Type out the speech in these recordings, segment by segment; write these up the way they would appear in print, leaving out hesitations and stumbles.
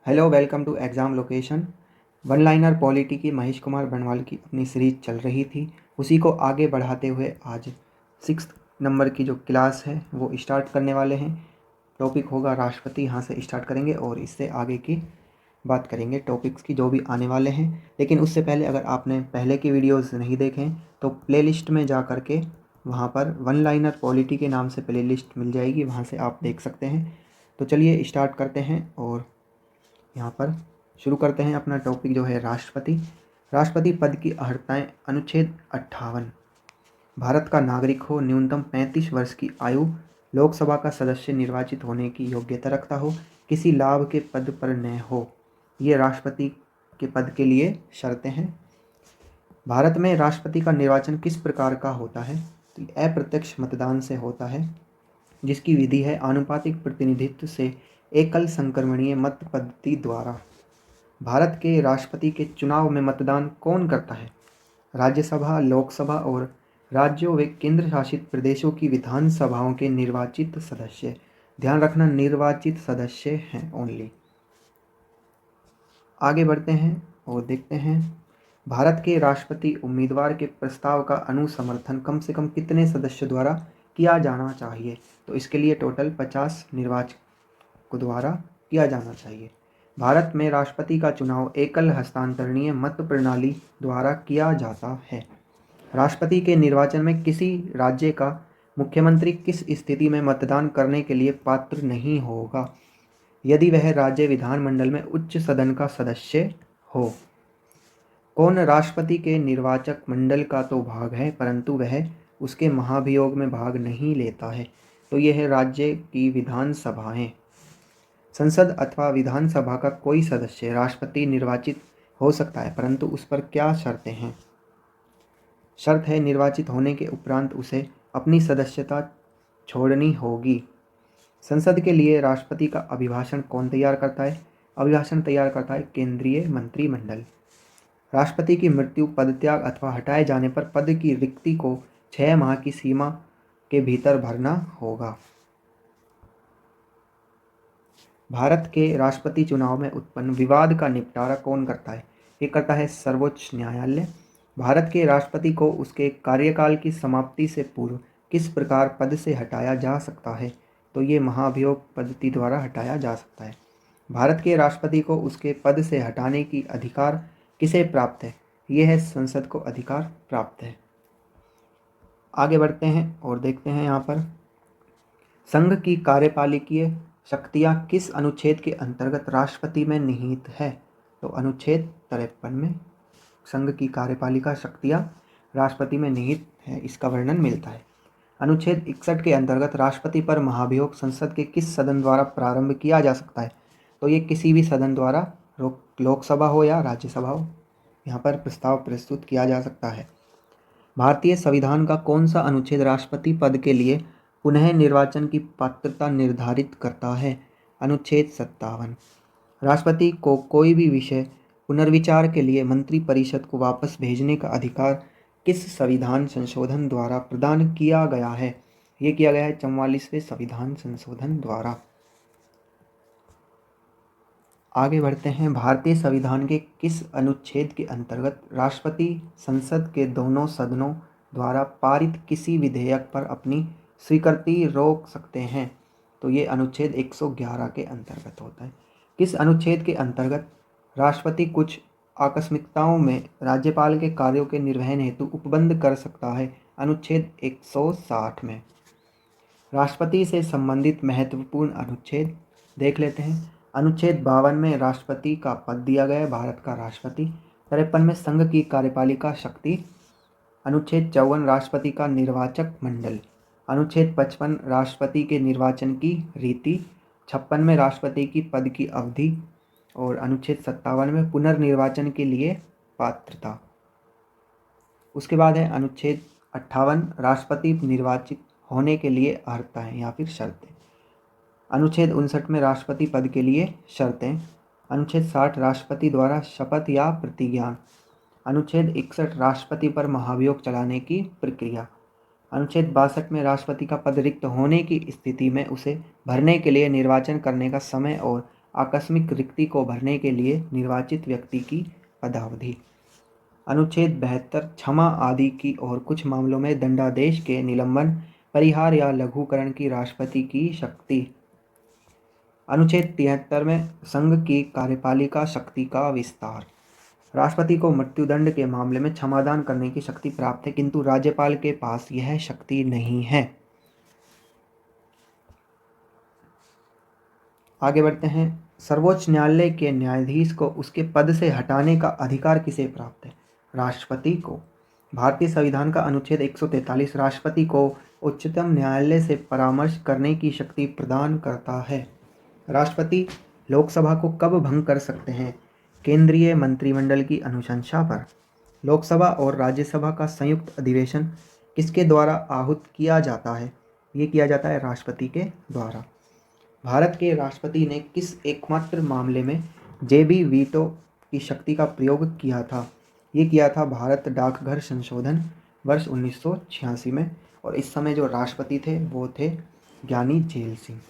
Hello, welcome to exam location. One liner polity की महेश कुमार बनवाल की अपनी सीरीज चल रही थी, उसी को आगे बढ़ाते हुए आज 6th नंबर की जो क्लास है वो स्टार्ट करने वाले हैं। टॉपिक होगा राष्ट्रपति, यहाँ से स्टार्ट करेंगे और इससे आगे की बात करेंगे टॉपिक्स की जो भी आने वाले हैं। लेकिन उससे पहले अगर आपने पहले की वीडियोज़ नहीं देखें तो प्लेलिस्ट में जा कर के वहाँ पर वन लाइनर पॉलिटी के नाम से प्लेलिस्ट मिल जाएगी, वहाँ से आप देख सकते हैं। तो चलिए स्टार्ट करते हैं और यहाँ पर शुरू करते हैं अपना टॉपिक जो है राष्ट्रपति। राष्ट्रपति पद की अर्हताएं। अनुच्छेद 58, भारत का नागरिक हो, न्यूनतम 35 वर्ष की आयु, लोकसभा का सदस्य निर्वाचित होने की योग्यता रखता हो, किसी लाभ के पद पर न हो। ये राष्ट्रपति के पद के लिए शर्तें हैं। भारत में राष्ट्रपति का निर्वाचन किस प्रकार का होता है? तो अप्रत्यक्ष मतदान से होता है, जिसकी विधि है आनुपातिक प्रतिनिधित्व से एकल संक्रमणीय मत पद्धति द्वारा। भारत के राष्ट्रपति के चुनाव में मतदान कौन करता है? राज्यसभा, लोकसभा और राज्यों व केंद्र शासित प्रदेशों की विधानसभाओं के निर्वाचित सदस्य। ध्यान रखना, निर्वाचित सदस्य हैं ओनली। आगे बढ़ते हैं और देखते हैं भारत के राष्ट्रपति उम्मीदवार के प्रस्ताव का अनुसमर्थन कम से कम कितने सदस्यों द्वारा किया जाना चाहिए? तो इसके लिए टोटल 50 निर्वाचकों द्वारा किया जाना चाहिए। भारत में राष्ट्रपति का चुनाव एकल हस्तांतरणीय मत प्रणाली द्वारा किया जाता है। राष्ट्रपति के निर्वाचन में किसी राज्य का मुख्यमंत्री किस स्थिति में मतदान करने के लिए पात्र नहीं होगा? यदि वह राज्य विधानमंडल में उच्च सदन का सदस्य हो। कौन राष्ट्रपति के निर्वाचक मंडल का तो भाग है, परंतु वह उसके महाभियोग में भाग नहीं लेता है? तो यह है राज्य की विधानसभाएं। संसद अथवा विधानसभा का कोई सदस्य राष्ट्रपति निर्वाचित हो सकता है, परंतु उस पर क्या शर्तें हैं? शर्त है निर्वाचित होने के उपरांत उसे अपनी सदस्यता छोड़नी होगी। संसद के लिए राष्ट्रपति का अभिभाषण कौन तैयार करता है? अभिभाषण तैयार करता है केंद्रीय मंत्रिमंडल। राष्ट्रपति की मृत्यु, पदत्याग अथवा हटाए जाने पर पद की रिक्ति को 6 माह की सीमा के भीतर भरना होगा। भारत के राष्ट्रपति चुनाव में उत्पन्न विवाद का निपटारा कौन करता है? ये करता है सर्वोच्च न्यायालय। भारत के राष्ट्रपति को उसके कार्यकाल की समाप्ति से पूर्व किस प्रकार पद से हटाया जा सकता है? तो ये महाभियोग पद्धति द्वारा हटाया जा सकता है। भारत के राष्ट्रपति को उसके पद से हटाने की अधिकार किसे प्राप्त है? यह है संसद को अधिकार प्राप्त है। आगे बढ़ते हैं और देखते हैं यहाँ पर संघ की कार्यपालिकीय शक्तियाँ किस अनुच्छेद के अंतर्गत राष्ट्रपति में निहित है? तो अनुच्छेद 53 में संघ की कार्यपालिका शक्तियाँ राष्ट्रपति में निहित है, इसका वर्णन मिलता है। अनुच्छेद 61 के अंतर्गत राष्ट्रपति पर महाभियोग संसद के किस सदन द्वारा प्रारंभ किया जा सकता है? तो ये किसी भी सदन द्वारा, लोकसभा हो या राज्यसभा हो, यहाँ पर प्रस्ताव प्रस्तुत किया जा सकता है। भारतीय संविधान का कौन सा अनुच्छेद राष्ट्रपति पद के लिए पुनः निर्वाचन की पात्रता निर्धारित करता है? अनुच्छेद 57। राष्ट्रपति को कोई भी विषय पुनर्विचार के लिए मंत्रिपरिषद को वापस भेजने का अधिकार किस संविधान संशोधन द्वारा प्रदान किया गया है? ये किया गया है 44वें संविधान संशोधन द्वारा। आगे बढ़ते हैं भारतीय संविधान के किस अनुच्छेद के अंतर्गत राष्ट्रपति संसद के दोनों सदनों द्वारा पारित किसी विधेयक पर अपनी स्वीकृति रोक सकते हैं? तो ये अनुच्छेद 111 के अंतर्गत होता है। किस अनुच्छेद के अंतर्गत राष्ट्रपति कुछ आकस्मिकताओं में राज्यपाल के कार्यों के निर्वहन हेतु उपबंध कर सकता है? अनुच्छेद 160 में। राष्ट्रपति से संबंधित महत्वपूर्ण अनुच्छेद देख लेते हैं। अनुच्छेद 52 में राष्ट्रपति का पद दिया गया है, भारत का राष्ट्रपति। 53 में संघ की कार्यपालिका शक्ति। अनुच्छेद 54 राष्ट्रपति का निर्वाचक मंडल। अनुच्छेद 55 राष्ट्रपति के निर्वाचन की रीति। 56 में राष्ट्रपति की पद की अवधि और अनुच्छेद 57 में पुनर्निर्वाचन के लिए पात्रता। उसके बाद है अनुच्छेद 58 राष्ट्रपति निर्वाचित होने के लिए अर्हताएं या फिर शर्तें। अनुच्छेद 59 में राष्ट्रपति पद के लिए शर्तें। अनुच्छेद 60 राष्ट्रपति द्वारा शपथ या प्रतिज्ञा। अनुच्छेद 61 राष्ट्रपति पर महाभियोग चलाने की प्रक्रिया। अनुच्छेद 62 में राष्ट्रपति का पद रिक्त होने की स्थिति में उसे भरने के लिए निर्वाचन करने का समय और आकस्मिक रिक्ति को भरने के लिए निर्वाचित व्यक्ति की पदावधि। अनुच्छेद 72 क्षमा आदि की और कुछ मामलों में दंडादेश के निलंबन, परिहार या लघुकरण की राष्ट्रपति की शक्ति। अनुच्छेद 73 में संघ की कार्यपालिका शक्ति का विस्तार। राष्ट्रपति को मृत्युदंड के मामले में क्षमादान करने की शक्ति प्राप्त है, किंतु राज्यपाल के पास यह शक्ति नहीं है। आगे बढ़ते हैं। सर्वोच्च न्यायालय के न्यायाधीश को उसके पद से हटाने का अधिकार किसे प्राप्त है? राष्ट्रपति को। भारतीय संविधान का अनुच्छेद 143 राष्ट्रपति को उच्चतम न्यायालय से परामर्श करने की शक्ति प्रदान करता है। राष्ट्रपति लोकसभा को कब भंग कर सकते हैं? केंद्रीय मंत्रिमंडल की अनुशंसा पर। लोकसभा और राज्यसभा का संयुक्त अधिवेशन किसके द्वारा आहूत किया जाता है? ये किया जाता है राष्ट्रपति के द्वारा। भारत के राष्ट्रपति ने किस एकमात्र मामले में जेबी वीटो की शक्ति का प्रयोग किया था? ये किया था भारत डाकघर संशोधन वर्ष 1986 में, और इस समय जो राष्ट्रपति थे वो थे ज्ञानी झेल सिंह।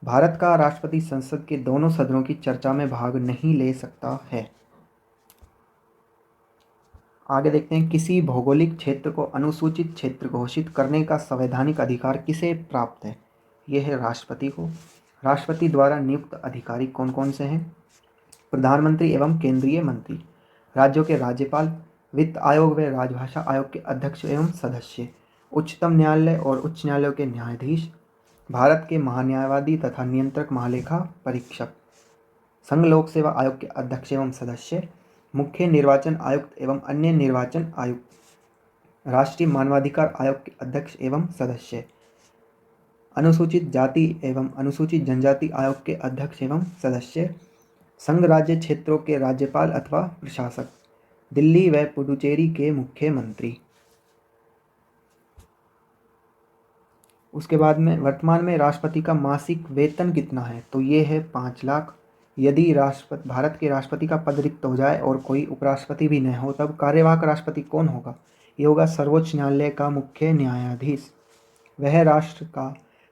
भारत का राष्ट्रपति संसद के दोनों सदनों की चर्चा में भाग नहीं ले सकता है। आगे देखते हैं। किसी भौगोलिक क्षेत्र को अनुसूचित क्षेत्र घोषित करने का संवैधानिक अधिकार किसे प्राप्त है? यह है राष्ट्रपति को। राष्ट्रपति द्वारा नियुक्त अधिकारी कौन कौन से हैं? प्रधानमंत्री एवं केंद्रीय मंत्री, राज्यों के राज्यपाल, वित्त आयोग व राजभाषा आयोग के अध्यक्ष एवं सदस्य, उच्चतम न्यायालय और उच्च न्यायालयों के न्यायाधीश, भारत के महान्यायवादी तथा नियंत्रक महालेखा परीक्षक, संघ लोक सेवा आयोग के अध्यक्ष एवं सदस्य, मुख्य निर्वाचन आयुक्त एवं अन्य निर्वाचन आयुक्त, राष्ट्रीय मानवाधिकार आयोग के अध्यक्ष एवं सदस्य, अनुसूचित जाति एवं अनुसूचित जनजाति आयोग के अध्यक्ष एवं सदस्य, संघ राज्य क्षेत्रों के राज्यपाल अथवा प्रशासक, दिल्ली व पुडुचेरी के मुख्यमंत्री। उसके बाद में वर्तमान में राष्ट्रपति का मासिक वेतन कितना है? तो ये है 5 लाख। यदि भारत के राष्ट्रपति का पद रिक्त हो जाए और कोई उपराष्ट्रपति भी न हो, तब कार्यवाहक राष्ट्रपति कौन होगा? ये होगा सर्वोच्च न्यायालय का मुख्य न्यायाधीश। वह राष्ट्र का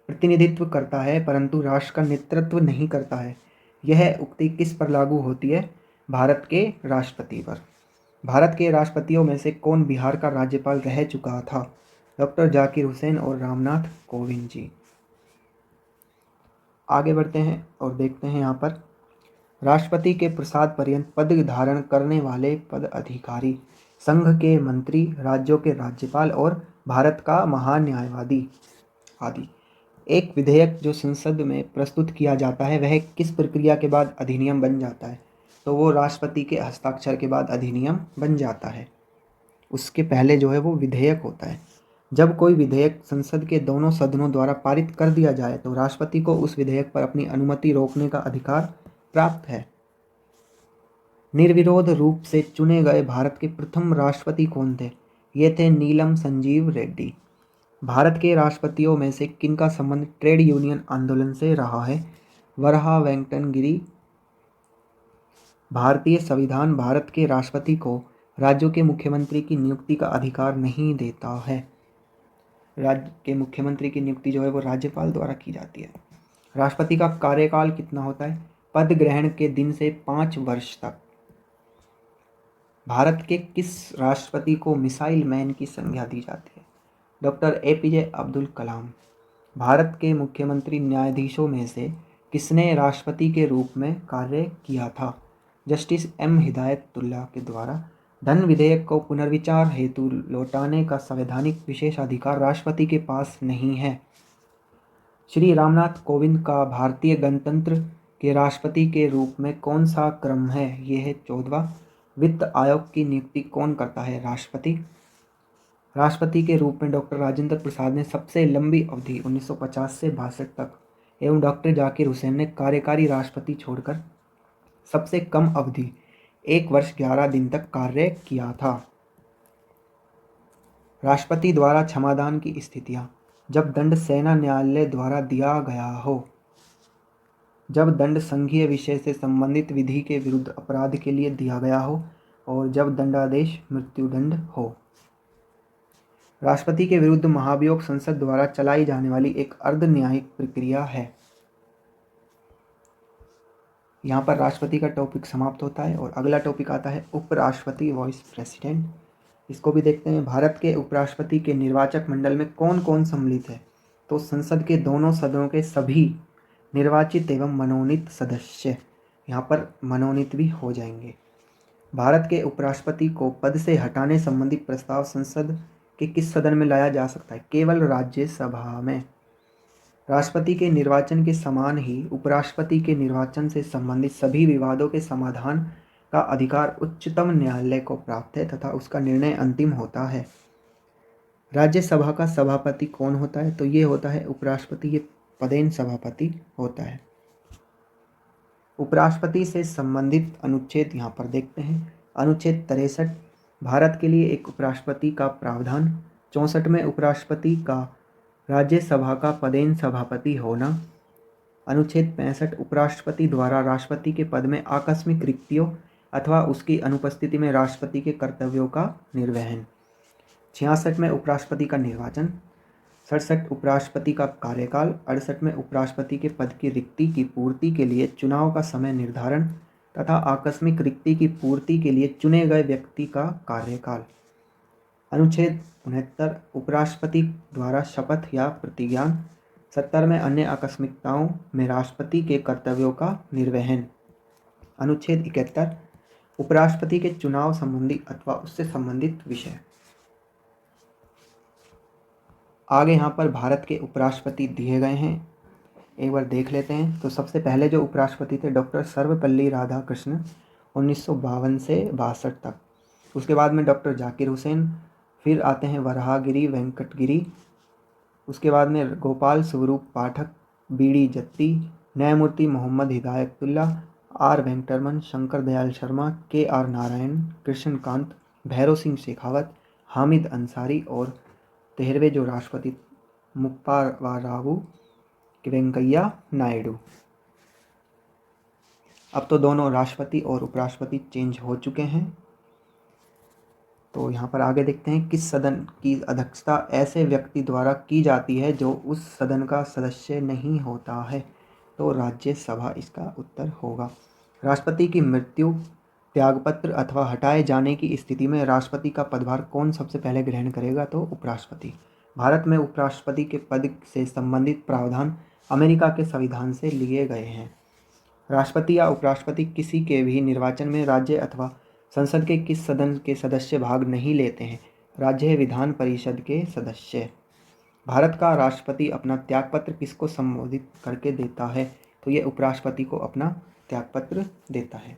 प्रतिनिधित्व करता है परंतु राष्ट्र का नेतृत्व नहीं करता है। यह उक्ति किस पर लागू होती है? भारत के राष्ट्रपति पर। भारत के राष्ट्रपतियों में से कौन बिहार का राज्यपाल रह चुका था? डॉक्टर जाकिर हुसैन और रामनाथ कोविंद जी। आगे बढ़ते हैं और देखते हैं यहाँ पर राष्ट्रपति के प्रसाद पर्यंत पद धारण करने वाले पद अधिकारी, संघ के मंत्री, राज्यों के राज्यपाल और भारत का महान्यायवादी आदि। एक विधेयक जो संसद में प्रस्तुत किया जाता है वह किस प्रक्रिया के बाद अधिनियम बन जाता है? तो वो राष्ट्रपति के हस्ताक्षर के बाद अधिनियम बन जाता है। उसके पहले जो है वो विधेयक होता है। जब कोई विधेयक संसद के दोनों सदनों द्वारा पारित कर दिया जाए तो राष्ट्रपति को उस विधेयक पर अपनी अनुमति रोकने का अधिकार प्राप्त है। निर्विरोध रूप से चुने गए भारत के प्रथम राष्ट्रपति कौन थे? ये थे नीलम संजीव रेड्डी। भारत के राष्ट्रपतियों में से किनका संबंध ट्रेड यूनियन आंदोलन से रहा है? वरहा वेंकटन गिरी। भारतीय संविधान भारत के राष्ट्रपति को राज्यों के मुख्यमंत्री की नियुक्ति का अधिकार नहीं देता है। राज्य के मुख्यमंत्री की नियुक्ति जो है वो राज्यपाल द्वारा की जाती है। राष्ट्रपति का कार्यकाल कितना होता है? पद ग्रहण के दिन से 5 वर्ष तक। भारत के किस राष्ट्रपति को मिसाइल मैन की संज्ञा दी जाती है? Doctor APJ Abdul Kalam. भारत के मुख्यमंत्री न्यायाधीशों में से किसने राष्ट्रपति के रूप में कार्य किया था? जस्टिस M हिदायतुल्लाह के द्वारा। धन विधेयक को पुनर्विचार हेतु लौटाने का संवैधानिक विशेषाधिकार राष्ट्रपति के पास नहीं है। श्री रामनाथ कोविंद का भारतीय गणतंत्र के राष्ट्रपति के रूप में कौन सा क्रम है? ये है 14वां। वित्त आयोग की नियुक्ति कौन करता है? राष्ट्रपति। राष्ट्रपति के रूप में डॉक्टर राजेंद्र प्रसाद ने सबसे लंबी अवधि 1950 से 62 तक एवं डॉक्टर जाकिर हुसैन ने कार्यकारी राष्ट्रपति छोड़कर सबसे कम अवधि 1 वर्ष 11 दिन तक कार्य किया था। राष्ट्रपति द्वारा क्षमादान की स्थितियां। जब दंड सेना न्यायालय द्वारा दिया गया हो, जब दंड संघीय विषय से संबंधित विधि के विरुद्ध अपराध के लिए दिया गया हो और जब दंडादेश मृत्युदंड हो। राष्ट्रपति के विरुद्ध महाभियोग संसद द्वारा चलाई जाने वाली एक अर्ध न्यायिक प्रक्रिया है। यहाँ पर राष्ट्रपति का टॉपिक समाप्त होता है और अगला टॉपिक आता है उपराष्ट्रपति वाइस प्रेसिडेंट। इसको भी देखते हैं। भारत के उपराष्ट्रपति के निर्वाचक मंडल में कौन कौन सम्मिलित है? तो संसद के दोनों सदनों के सभी निर्वाचित एवं मनोनीत सदस्य यहाँ पर मनोनीत भी हो जाएंगे। भारत के उपराष्ट्रपति को पद से हटाने संबंधी प्रस्ताव संसद के किस सदन में लाया जा सकता है? केवल राज्यसभा में। राष्ट्रपति के निर्वाचन के समान ही उपराष्ट्रपति के निर्वाचन से संबंधित सभी विवादों के समाधान का अधिकार उच्चतम न्यायालय को प्राप्त है तथा उसका निर्णय अंतिम होता है। राज्यसभा का सभापति कौन होता है? तो ये होता है उपराष्ट्रपति, ये पदेन सभापति होता है। उपराष्ट्रपति से संबंधित अनुच्छेद यहाँ पर देखते हैं। अनुच्छेद 63 भारत के लिए एक उपराष्ट्रपति का प्रावधान। 64 में उपराष्ट्रपति का राज्यसभा का पदेन सभापति होना। अनुच्छेद 65 उपराष्ट्रपति द्वारा राष्ट्रपति के पद में आकस्मिक रिक्तियों अथवा उसकी अनुपस्थिति में राष्ट्रपति के कर्तव्यों का निर्वहन। 66 में उपराष्ट्रपति का निर्वाचन। 67 उपराष्ट्रपति का कार्यकाल। 68 में उपराष्ट्रपति के पद की रिक्ति की पूर्ति के लिए चुनाव का समय निर्धारण तथा आकस्मिक रिक्ति की पूर्ति के लिए चुने गए व्यक्ति का कार्यकाल। अनुच्छेद 69 उपराष्ट्रपति द्वारा शपथ या प्रतिज्ञान। 70 में अन्य आकस्मिकताओं में राष्ट्रपति के कर्तव्यों का निर्वहन। अनुच्छेद 71 उपराष्ट्रपति के चुनाव संबंधी अथवा उससे संबंधित विषय। आगे यहाँ पर भारत के उपराष्ट्रपति दिए गए हैं, एक बार देख लेते हैं। तो सबसे पहले जो उपराष्ट्रपति थे डॉक्टर सर्वपल्ली राधाकृष्णन 1952 से 62 तक। उसके बाद में डॉक्टर जाकिर हुसैन, फिर आते हैं वराहगिरी वेंकटगिरी, उसके बाद में गोपाल स्वरूप पाठक, बीडी जत्ती, न्यायमूर्ति मोहम्मद हिदायतुल्ला, आर वेंकटरमन, शंकर दयाल शर्मा, के आर नारायण, कृष्णकांत, भैरव सिंह शेखावत, हामिद अंसारी और 13वें जो राष्ट्रपति मुप्पावारावु वेंकैया नायडू। अब तो दोनों राष्ट्रपति और उपराष्ट्रपति चेंज हो चुके हैं। तो यहाँ पर आगे देखते हैं किस सदन की अध्यक्षता ऐसे व्यक्ति द्वारा की जाती है जो उस सदन का सदस्य नहीं होता है? तो राज्यसभा इसका उत्तर होगा। राष्ट्रपति की मृत्यु, त्यागपत्र अथवा हटाए जाने की स्थिति में राष्ट्रपति का पदभार कौन सबसे पहले ग्रहण करेगा? तो उपराष्ट्रपति। भारत में उपराष्ट्रपति के पद से संबंधित प्रावधान अमेरिका के संविधान से लिए गए हैं। राष्ट्रपति या उपराष्ट्रपति किसी के भी निर्वाचन में राज्य अथवा संसद के किस सदन के सदस्य भाग नहीं लेते हैं? राज्य विधान परिषद के सदस्य। भारत का राष्ट्रपति अपना त्यागपत्र किसको संबोधित करके देता है? तो ये उपराष्ट्रपति को अपना त्यागपत्र देता है।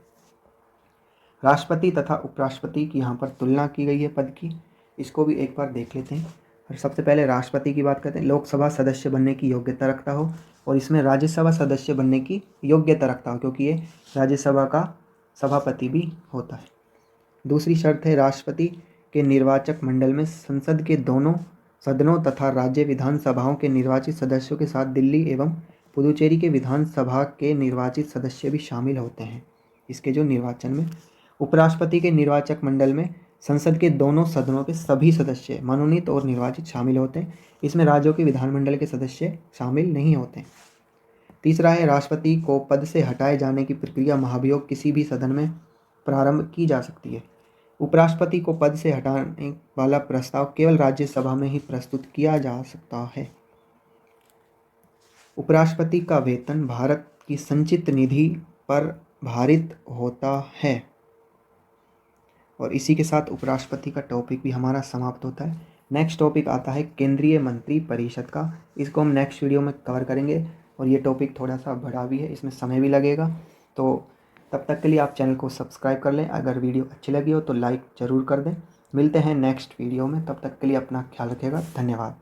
राष्ट्रपति तथा उपराष्ट्रपति की यहाँ पर तुलना की गई है पद की, इसको भी एक बार देख लेते हैं। और सबसे पहले राष्ट्रपति की बात करते हैं। लोकसभा सदस्य बनने की योग्यता रखता हो और इसमें राज्यसभा सदस्य बनने की योग्यता रखता हो, क्योंकि ये राज्यसभा का सभापति भी होता है। दूसरी शर्त है राष्ट्रपति के निर्वाचक मंडल में संसद के दोनों सदनों तथा राज्य विधानसभाओं के निर्वाचित सदस्यों के साथ दिल्ली एवं पुदुचेरी के विधानसभा के निर्वाचित सदस्य भी शामिल होते हैं इसके जो निर्वाचन में। उपराष्ट्रपति के निर्वाचक मंडल में संसद के दोनों सदनों के सभी सदस्य मनोनीत और निर्वाचित शामिल होते हैं। इसमें राज्यों के विधानमंडल के सदस्य शामिल नहीं होते। तीसरा है राष्ट्रपति को पद से हटाए जाने की प्रक्रिया महाभियोग किसी भी सदन में प्रारंभ की जा सकती है। उपराष्ट्रपति को पद से हटाने वाला प्रस्ताव केवल राज्यसभा में ही प्रस्तुत किया जा सकता है। उपराष्ट्रपति का वेतन भारत की संचित निधि पर भारित होता है। और इसी के साथ उपराष्ट्रपति का टॉपिक भी हमारा समाप्त होता है। नेक्स्ट टॉपिक आता है केंद्रीय मंत्री परिषद का। इसको हम नेक्स्ट वीडियो में कवर करेंगे और ये टॉपिक थोड़ा सा बड़ा भी है, इसमें समय भी लगेगा। तो तब तक के लिए आप चैनल को सब्सक्राइब कर लें। अगर वीडियो अच्छी लगी हो तो लाइक ज़रूर कर दें। मिलते हैं नेक्स्ट वीडियो में, तब तक के लिए अपना ख्याल रखिएगा। धन्यवाद।